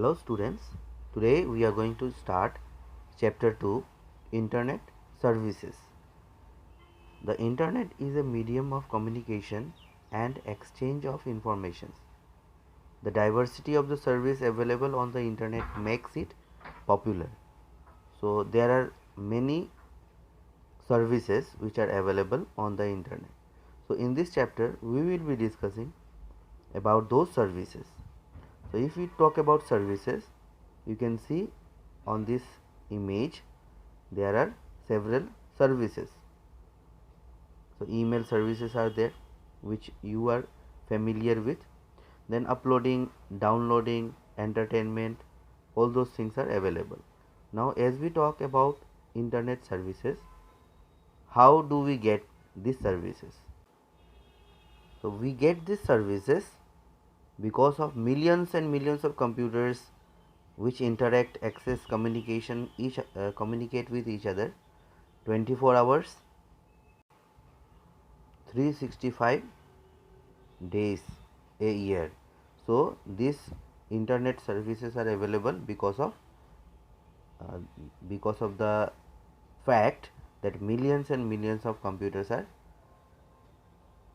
Hello students, today we are going to start chapter 2, Internet Services. The internet is a medium of communication and exchange of information. The diversity of the service available on the internet makes it popular. So there are many services which are available on the internet. So in this chapter we will be discussing about those services. So if we talk about services, you can see on this image there are several services. So email services are there which you are familiar with, then uploading, downloading, entertainment, all those things are available. Now as we talk about internet services, how do we get these services? So we get these services because of millions and millions of computers which interact, access, communicate with each other 24 hours, 365 days a year. So these internet services are available because of the fact that millions and millions of computers are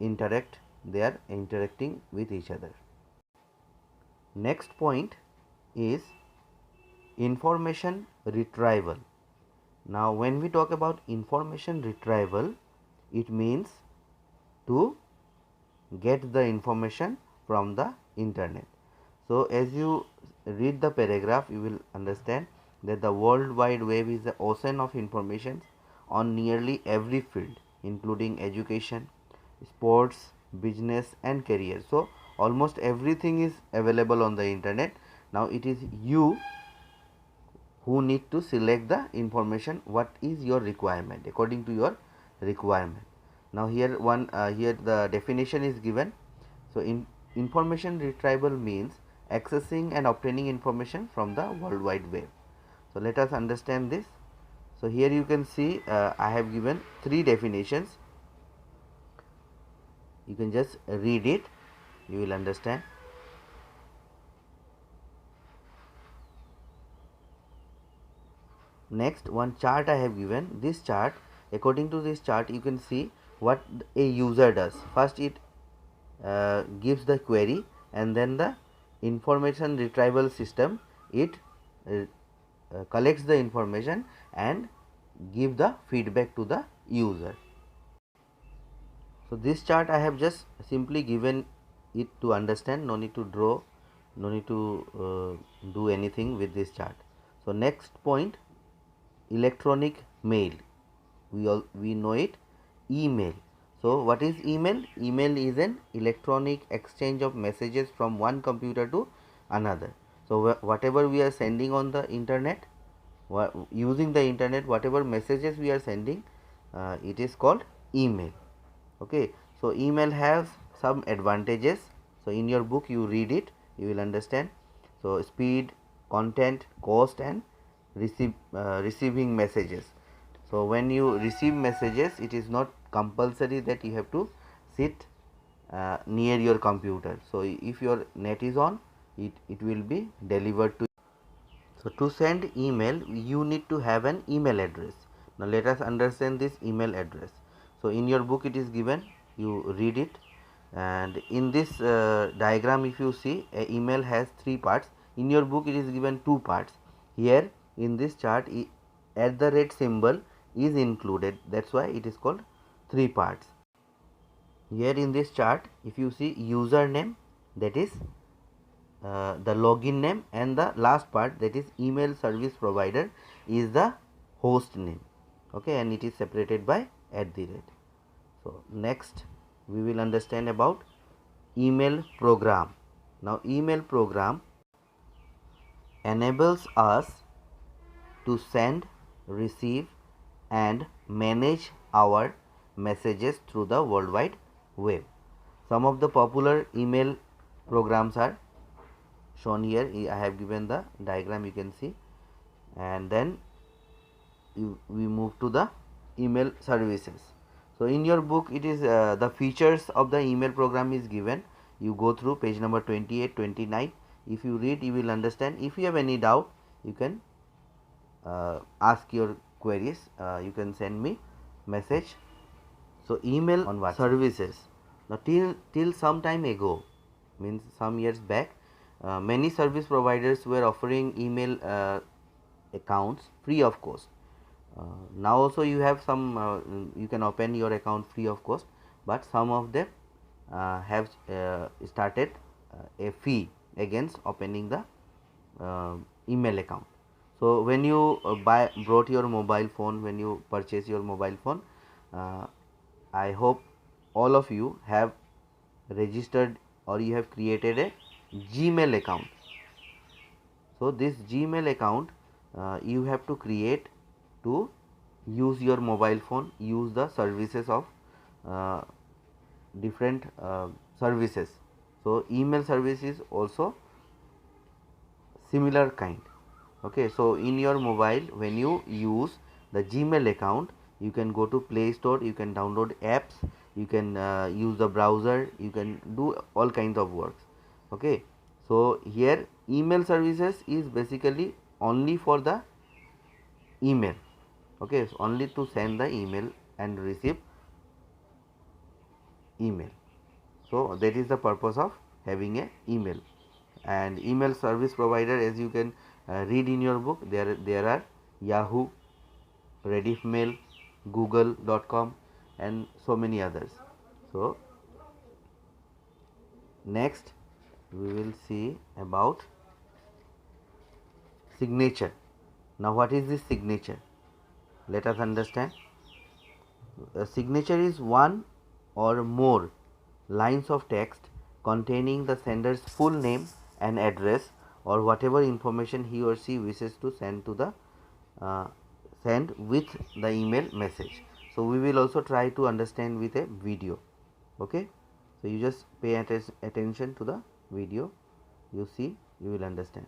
interacting with each other. Next point is information retrieval. Now when we talk about information retrieval, it means to get the information from the internet. So as you read the paragraph, you will understand that the World Wide Web is the ocean of information on nearly every field, including education, sports, business and career. So almost everything is available on the internet. Now it is you who need to select the information what is your requirement according to your requirement. Now here the definition is given. So information retrieval means accessing and obtaining information from the World Wide Web. So let us understand this. So here you can see I have given three definitions. You can just read it, you will understand. Next, one chart I have given. This chart, according to this chart, you can see what a user does. First it gives the query, and then the information retrieval system, it collects the information and give the feedback to the user. So this chart I have just simply given it to understand, no need to draw, no need to do anything with this chart. So next point, electronic mail, we know it, email. So what is email? Email is an electronic exchange of messages from one computer to another. So whatever we are sending on the internet, using the internet, whatever messages we are sending, it is called email. Okay, so email has some advantages. So in your book you read it, you will understand. So speed, content, cost and receiving messages. So when you receive messages, it is not compulsory that you have to sit near your computer. So if your net is on, it will be delivered to you. So to send email, you need to have an email address. Now let us understand this email address. So in your book it is given, you read it, and in this diagram if you see, a email has three parts. In your book it is given two parts. Here in this chart, @ symbol is included, that's why it is called three parts. Here in this chart, if you see username, that is the login name, and the last part, that is email service provider, is the host name. Okay, and it is separated by @. So next we will understand about email program. Now email program enables us to send, receive and manage our messages through the World Wide Web. Some of the popular email programs are shown here. I have given the diagram, you can see, and then we move to the email services. So in your book it is the features of the email program is given. You go through page number 28, 29. If you read, you will understand. If you have any doubt, you can ask your queries. You can send me message. So email on WhatsApp services. Now till some time ago, means some years back, many service providers were offering email accounts free of cost. Now also you have some, you can open your account free of cost, but some of them have started a fee against opening the email account. So when you brought your mobile phone, when you purchase your mobile phone, I hope all of you have registered or you have created a Gmail account. So this Gmail account you have to create to use your mobile phone, use the services of uh, different services. So email service is also similar kind. Okay, so in your mobile, when you use the Gmail account, you can go to Play Store, you can download apps, you can use the browser, you can do all kinds of works. Okay, so here email services is basically only for the email. Okay, so only to send the email and receive email. So that is the purpose of having a email. And email service provider, as you can read in your book, there are Yahoo, Rediffmail, Google.com, and so many others. So next we will see about signature. Now what is this signature? Let us understand. A signature is one or more lines of text containing the sender's full name and address, or whatever information he or she wishes to send to the uh, send with the email message. So we will also try to understand with a video. Okay, so you just pay attention to the video, you see, you will understand.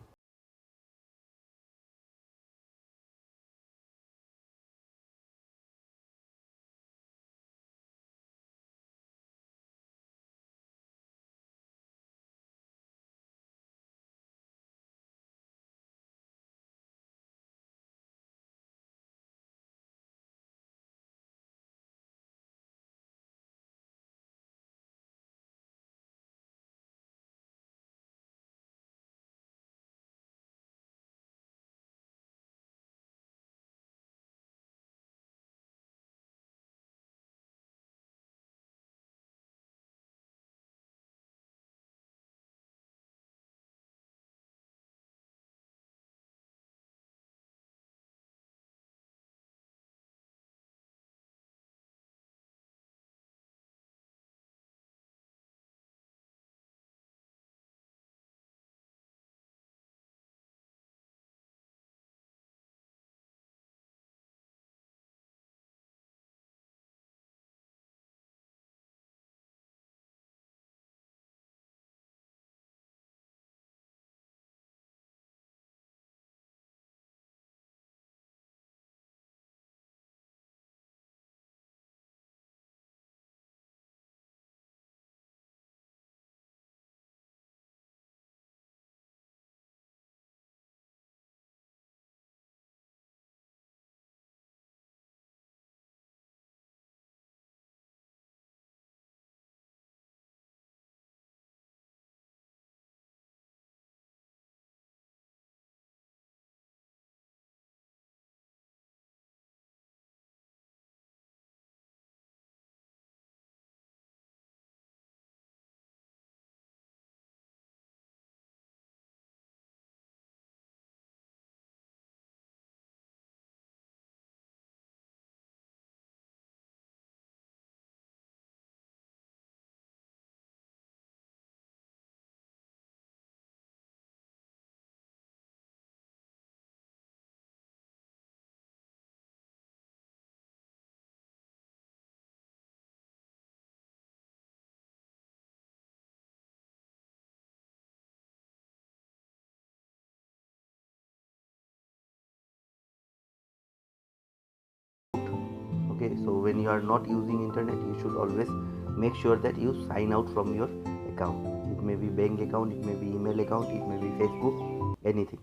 Okay, so when you are not using internet, you should always make sure that you sign out from your account. It may be bank account, it may be email account, it may be Facebook, anything.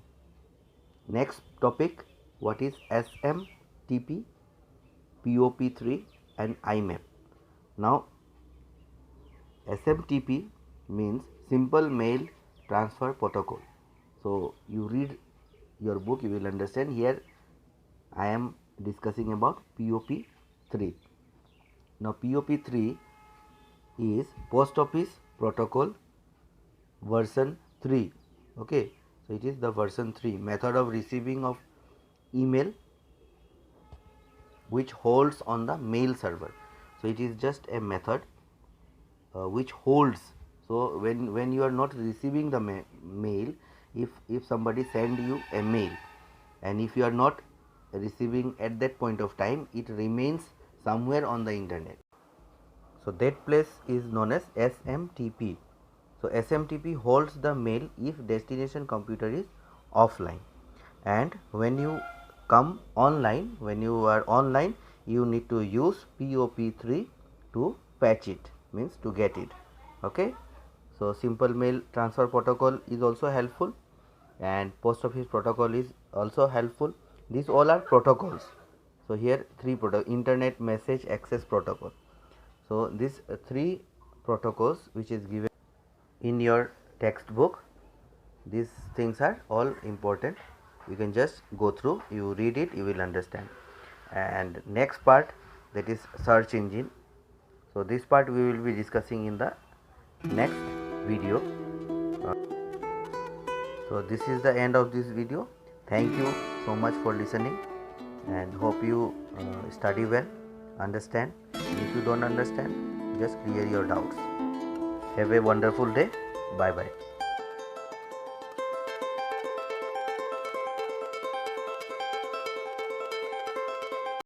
Next topic, what is SMTP, POP3 and IMAP. Now SMTP means Simple Mail Transfer Protocol. So you read your book, you will understand. Here I am discussing about POP3. Now POP3 is Post Office Protocol version 3. Okay, so it is the version 3 method of receiving of email which holds on the mail server. So it is just a method which holds. So when you are not receiving the mail, if somebody send you a mail and if you are not receiving at that point of time, it remains somewhere on the internet. So that place is known as SMTP. So SMTP holds the mail if destination computer is offline, and when you come online, when you are online, you need to use POP3 to fetch it, means to get it. Okay, so Simple Mail Transfer Protocol is also helpful, and Post Office Protocol is also helpful. These all are protocols. So here three Internet Message Access Protocol. So these three protocols which is given in your textbook, these things are all important. You can just go through, you read it, you will understand. And next part, that is search engine. So this part we will be discussing in the next video. So this is the end of this video. Thank you so much for listening, and hope you study well, understand. If you don't understand, just clear your doubts. Have a wonderful day. Bye bye.